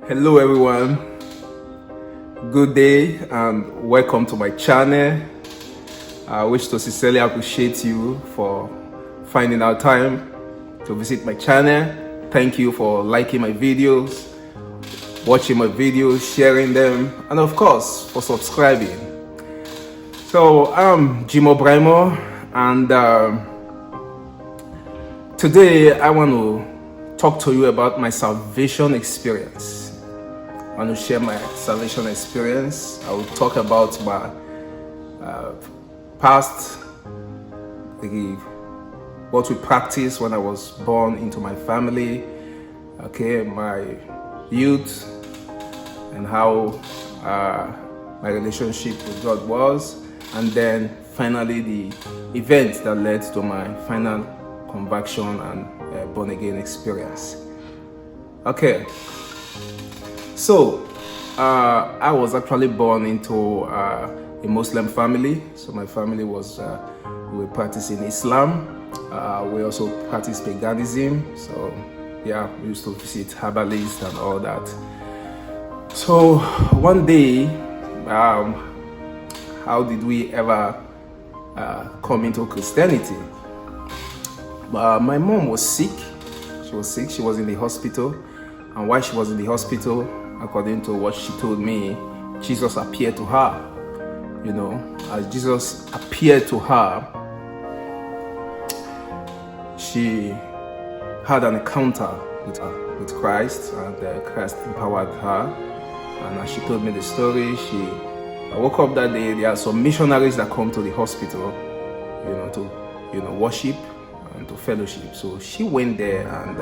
Hello everyone, good day and welcome to my channel. I wish to sincerely appreciate you for finding out time to visit my channel. Thank you for liking my videos, watching my videos, sharing them, and of course for subscribing. So I'm Jimo Brimo, and today I want to talk to you about my salvation experience. I want to share my salvation experience. I will talk about my past, what we practiced when I was born into my family, my youth, and how my relationship with God was, and then finally the events that led to my final conversion and born again experience. Okay. So, I was actually born into a Muslim family. So my family was, we were practicing Islam. We also practice paganism. So yeah, we used to visit herbalists and all that. So one day, how did we ever come into Christianity? My mom was sick. She was sick. She was in the hospital. And while she was in the hospital, according to what she told me, Jesus appeared to her. You know, as Jesus appeared to her, she had an encounter with Christ, and Christ empowered her. And as she told me the story, I woke up that day. There are some missionaries that come to the hospital, to worship and to fellowship. So she went there and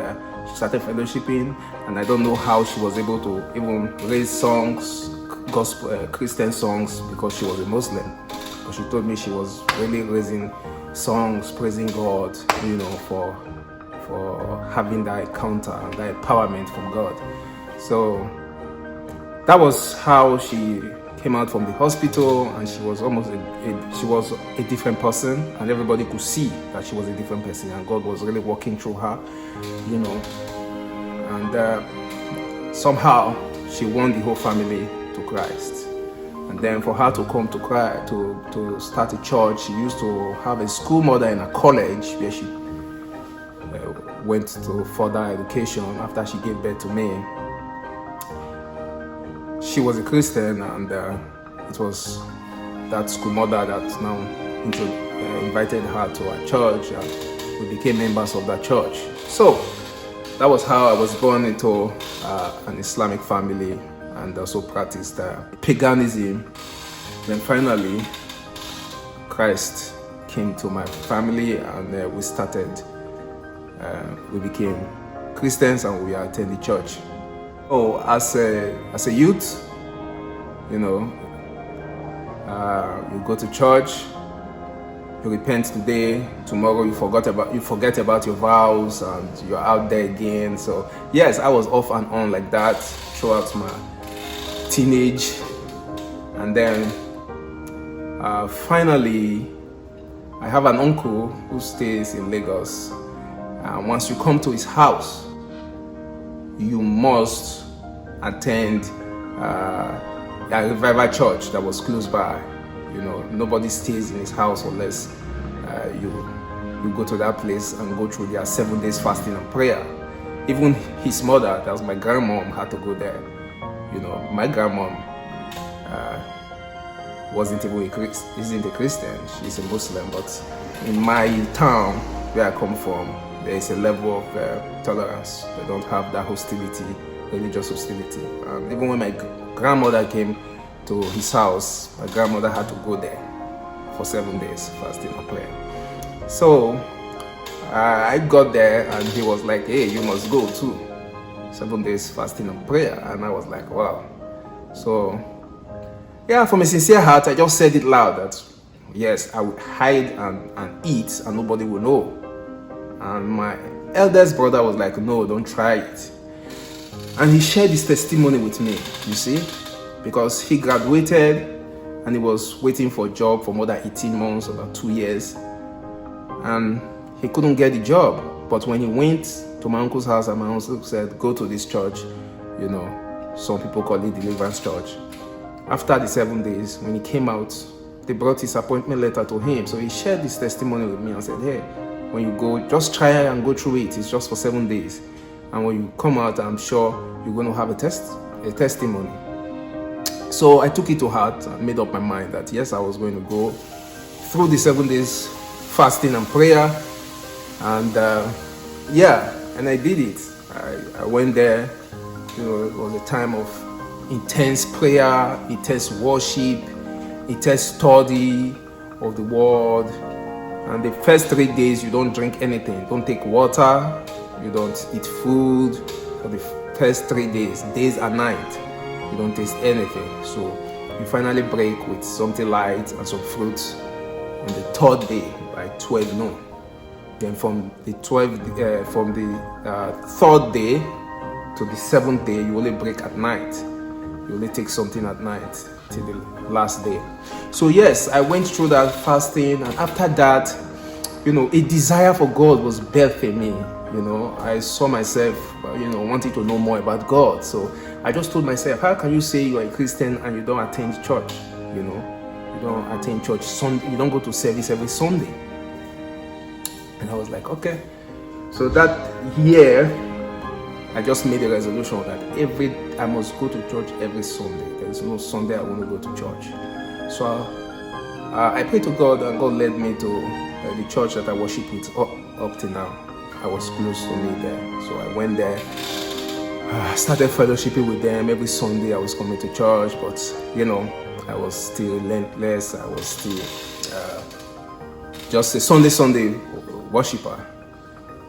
she started fellowshipping, and I don't know how she was able to even raise songs, gospel Christian songs, because she was a Muslim. But she told me she was really raising songs, praising God, for having that encounter and that empowerment from God. So that was how she came out from the hospital, and she was almost a different person, and everybody could see that she was a different person, and God was really working through her, and somehow she won the whole family to Christ. And then for her to come to Christ, to start a church, she used to have a school mother in a college where she went to further education after she gave birth to me. She was a Christian, and it was that school mother that now invited her to our church, and we became members of that church. So that was how I was born into an Islamic family, and also practiced paganism. Then finally, Christ came to my family, and we became Christians, and we attended church. Oh, as a youth, you go to church, you repent today, tomorrow you forget about your vows, and you're out there again. So yes, I was off and on like that throughout my teenage, and then finally, I have an uncle who stays in Lagos, and once you come to his house, you must attend a revival church that was close by. Nobody stays in his house unless you go to that place and go through their 7 days fasting and prayer. Even his mother, that was my grandmom, had to go there. My grandmom isn't a Christian, she's a Muslim, but in my town where I come from, there is a level of tolerance. They don't have that hostility, religious hostility. Even when my grandmother came to his house, my grandmother had to go there for 7 days fasting and prayer. So I got there, and he was like, hey, you must go too. 7 days fasting and prayer. And I was like, wow. So yeah, from a sincere heart, I just said it loud that yes, I would hide and eat, and nobody will know. And my eldest brother was like, no, don't try it. And he shared his testimony with me, you see, because he graduated and he was waiting for a job for more than 18 months, about 2 years. And he couldn't get the job. But when he went to my uncle's house, and my uncle said, go to this church, Some people call it Deliverance Church. After the 7 days, when he came out, they brought his appointment letter to him. So he shared this testimony with me and said, hey, when you go, just try and go through it. It's just for 7 days. And when you come out, I'm sure you're going to have a testimony. So I took it to heart and made up my mind that yes, I was going to go through the 7 days fasting and prayer. And and I did it. I went there. It was a time of intense prayer, intense worship, intense study of the word. And the first 3 days, you don't drink anything. Don't take water. You don't eat food. For the first 3 days and night, you don't taste anything. So you finally break with something light and some fruits on the 3rd day by 12 noon. Then from the 3rd day to the 7th day, you only break at night. You only take something at night till the last day. So yes, I went through that fasting, and after that, a desire for God was birthed in me. I saw myself, wanting to know more about God. So I just told myself, how can you say you are a Christian and you don't attend church? You don't attend church Sunday. You don't go to service every Sunday. And I was like, okay. So that year, I just made a resolution that I must go to church every Sunday. There is no Sunday I want to go to church. So I prayed to God, and God led me to the church that I worship with up till now. I was close to me there. So I went there. I started fellowshipping with them. Every Sunday I was coming to church, but I was still relentless. I was still just a Sunday worshiper.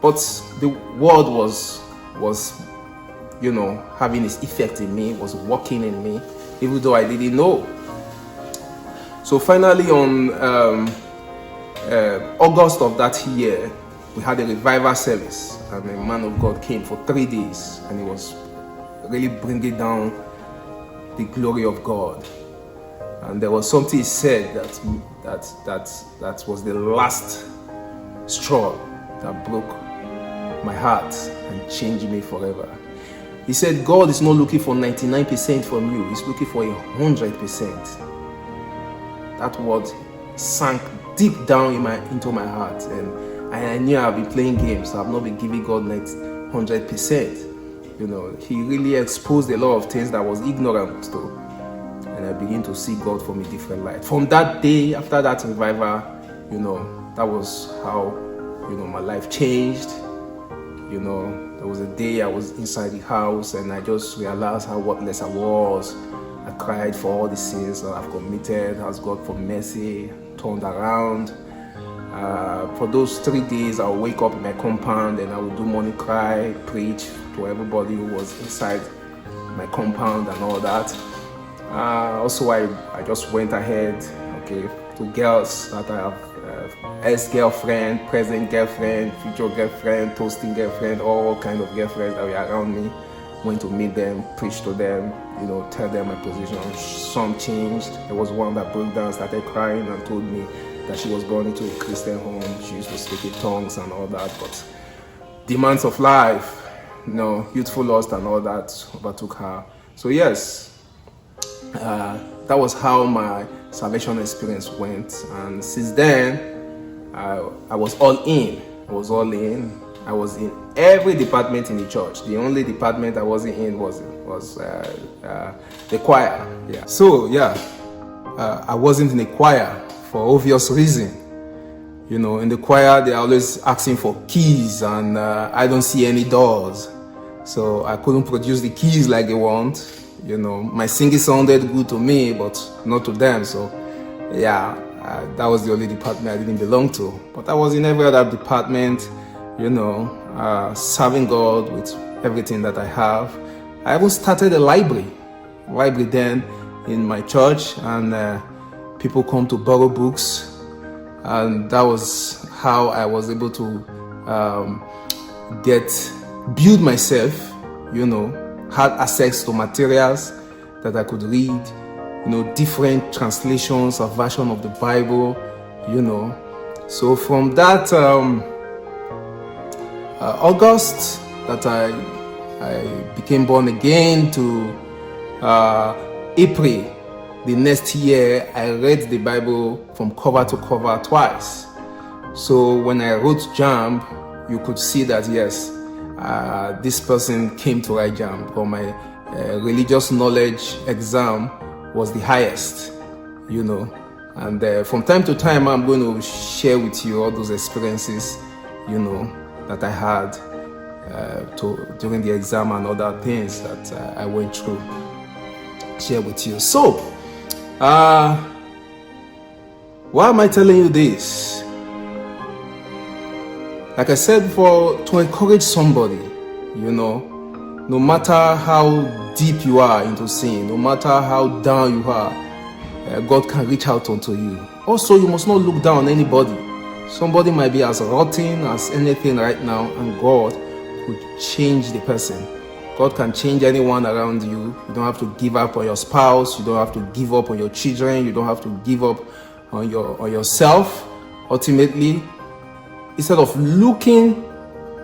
But the word was having its effect in me, was working in me, even though I didn't know. So finally on August of that year, we had a revival service, and a man of God came for 3 days, and he was really bringing down the glory of God. And there was something he said that was the last straw that broke my heart and changed me forever. He said, God is not looking for 99% from you, He's looking for 100%. That word sank deep down into my heart, and I knew I've been playing games. I've not been giving God 100%. He really exposed a lot of things that I was ignorant to, and I began to see God from a different light. From that day, after that revival, that was how my life changed. There was a day I was inside the house, and I just realized how worthless I was. I cried for all the sins that I've committed, asked God for mercy, turned around. For those 3 days, I would wake up in my compound and I would do morning cry, preach to everybody who was inside my compound and all that. Also, I just went ahead, to girls that I have, ex-girlfriend, present girlfriend, future girlfriend, toasting girlfriend, all kind of girlfriends that were around me. Went to meet them, preach to them, tell them my position. Some changed. There was one that broke down, started crying, and told me that she was born into a Christian home. She used to speak in tongues and all that, but demands of life, youthful lust and all that overtook her. So yes, that was how my salvation experience went. And since then, I was all in. I was in every department in the church. The only department I wasn't in was the choir. Yeah. So I wasn't in the choir for obvious reason. In the choir, they're always asking for keys, and I don't see any doors. So I couldn't produce the keys like they want. My singing sounded good to me, but not to them. So that was the only department I didn't belong to. But I was in every other department, serving God with everything that I have. I even started a library then in my church, and people come to borrow books, and that was how I was able to build myself, had access to materials that I could read, different translations or version of the Bible, So from that August that I became born again to April the next year, I read the Bible from cover to cover twice. So when I wrote JAMB, you could see that yes, this person came to write JAMB, because my religious knowledge exam was the highest, and from time to time I'm going to share with you all those experiences that I had during the exam and other things that I went through, share with you. So why am I telling you this? Like I said before, to encourage somebody, no matter how deep you are into sin, no matter how down you are, God can reach out unto you. Also, you must not look down on anybody. Somebody might be as rotten as anything right now, and God could change the person. God can change anyone around you. You don't have to give up on your spouse. You don't have to give up on your children. You don't have to give up on yourself. Ultimately, instead of looking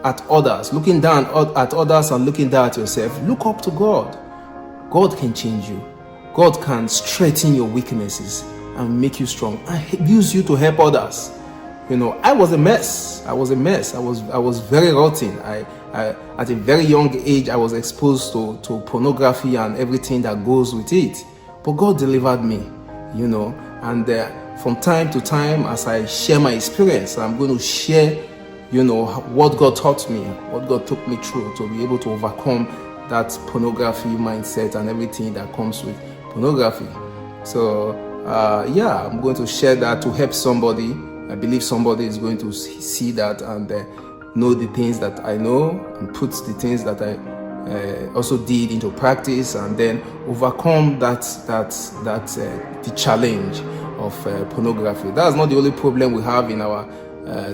at others, looking down at others and looking down at yourself, look up to God. God can change you. God can straighten your weaknesses and make you strong and use you to help others. I was a mess. I was very rotten. At a very young age, I was exposed to pornography and everything that goes with it. But God delivered me, and from time to time, as I share my experience, I'm going to share, what God taught me, what God took me through to be able to overcome that pornography mindset and everything that comes with pornography. So, I'm going to share that to help somebody. I believe somebody is going to see that and know the things that I know and put the things that I also did into practice, and then overcome the challenge of pornography. That's not the only problem we have in our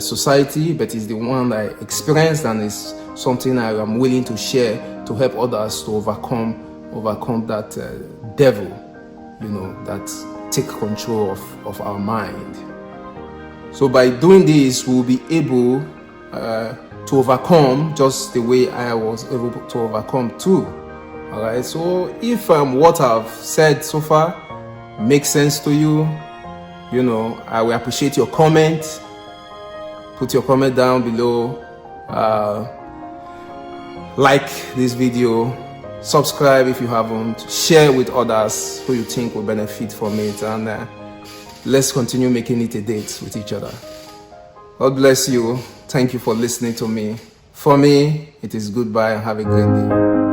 society, but it's the one I experienced, and it's something I am willing to share to help others to overcome that devil, that take control of our mind. So by doing this, we'll be able to overcome just the way I was able to overcome too. All right. So if what I've said so far makes sense to you, I will appreciate your comment. Put your comment down below. Like this video. Subscribe if you haven't. Share with others who you think will benefit from it, and let's continue making it a date with each other. God bless you. Thank you for listening to me. For me, it is goodbye and have a great day.